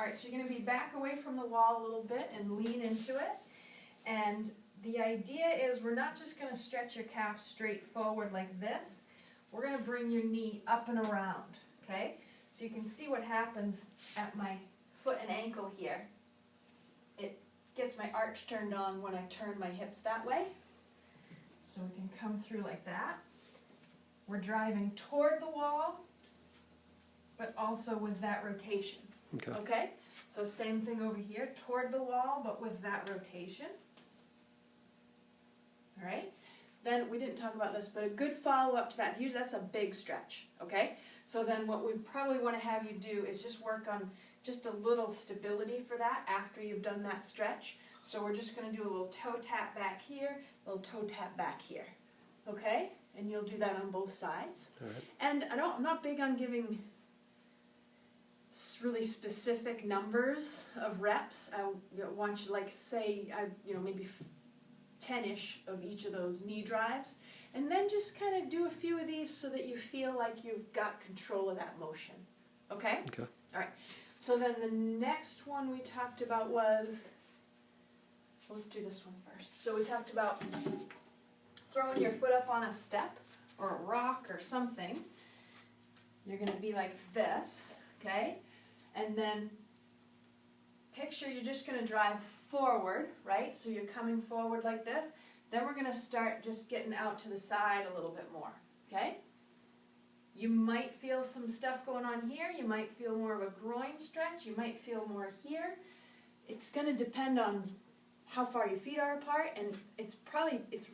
All right, so you're going to be back away from the wall a little bit and lean into it. And the idea is we're not just going to stretch your calf straight forward like this. We're going to bring your knee up and around, okay? So you can see what happens at my foot and ankle here. It gets my arch turned on when I turn my hips that way. So we can come through like that. We're driving toward the wall, but also with that rotation. Okay? So same thing over here, toward the wall, but with that rotation. All right? Then we didn't talk about this, but a good follow-up to that, usually that's a big stretch, okay? So then what we probably want to have you do is just work on just a little stability for that after you've done that stretch. So we're just going to do a little toe tap back here, a little toe tap back here, okay? And you'll do that on both sides. All right. And I'm not big on giving really specific numbers of reps. I want you, like, say, maybe 10-ish of each of those knee drives, and then just kind of do a few of these so that you feel like you've got control of that motion. Okay? Okay. All right. So then the next one we talked about was, well, let's do this one first. So we talked about throwing your foot up on a step or a rock or something. You're going to be like this, okay? And then picture you're just going to drive forward, right? So you're coming forward like this. Then we're going to start just getting out to the side a little bit more, okay? You might feel some stuff going on here. You might feel more of a groin stretch. You might feel more here. It's going to depend on how far your feet are apart, and it's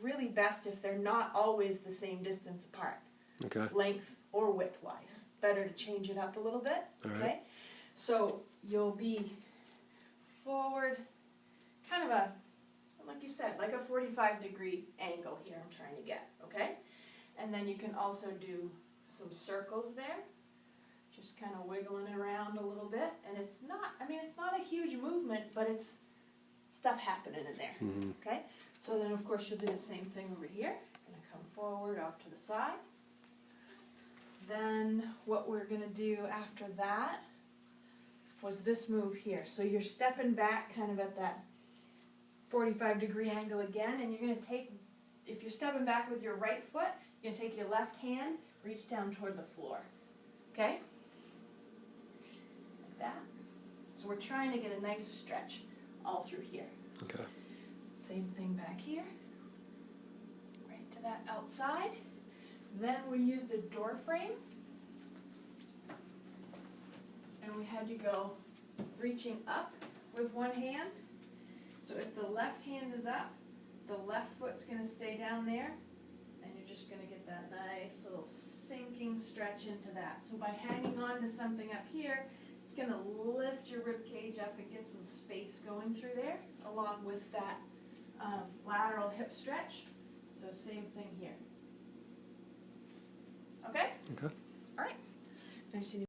really best if they're not always the same distance apart. Okay. Length or width-wise. Better to change it up a little bit, All right. okay? So you'll be forward, kind of a, like you said, like a 45-degree angle here I'm trying to get, okay? And then you can also do some circles there, just kind of wiggling it around a little bit. And it's not a huge movement, but it's stuff happening in there, Mm-hmm. okay? So then, of course, you'll do the same thing over here. Gonna come forward, off to the side. Then what we're gonna do after that was this move here. So you're stepping back kind of at that 45-degree angle again, and you're going to take, if you're stepping back with your right foot, you're going to take your left hand, reach down toward the floor, okay? Like that. So we're trying to get a nice stretch all through here. Okay. Same thing back here, right to that outside. Then we used a door frame, and we had you go reaching up with one hand. So if the left hand is up, the left foot's going to stay down there, and you're just going to get that nice little sinking stretch into that. So by hanging on to something up here, it's going to lift your rib cage up and get some space going through there, along with that lateral hip stretch. So same thing here. Okay? Okay. All right. Now you see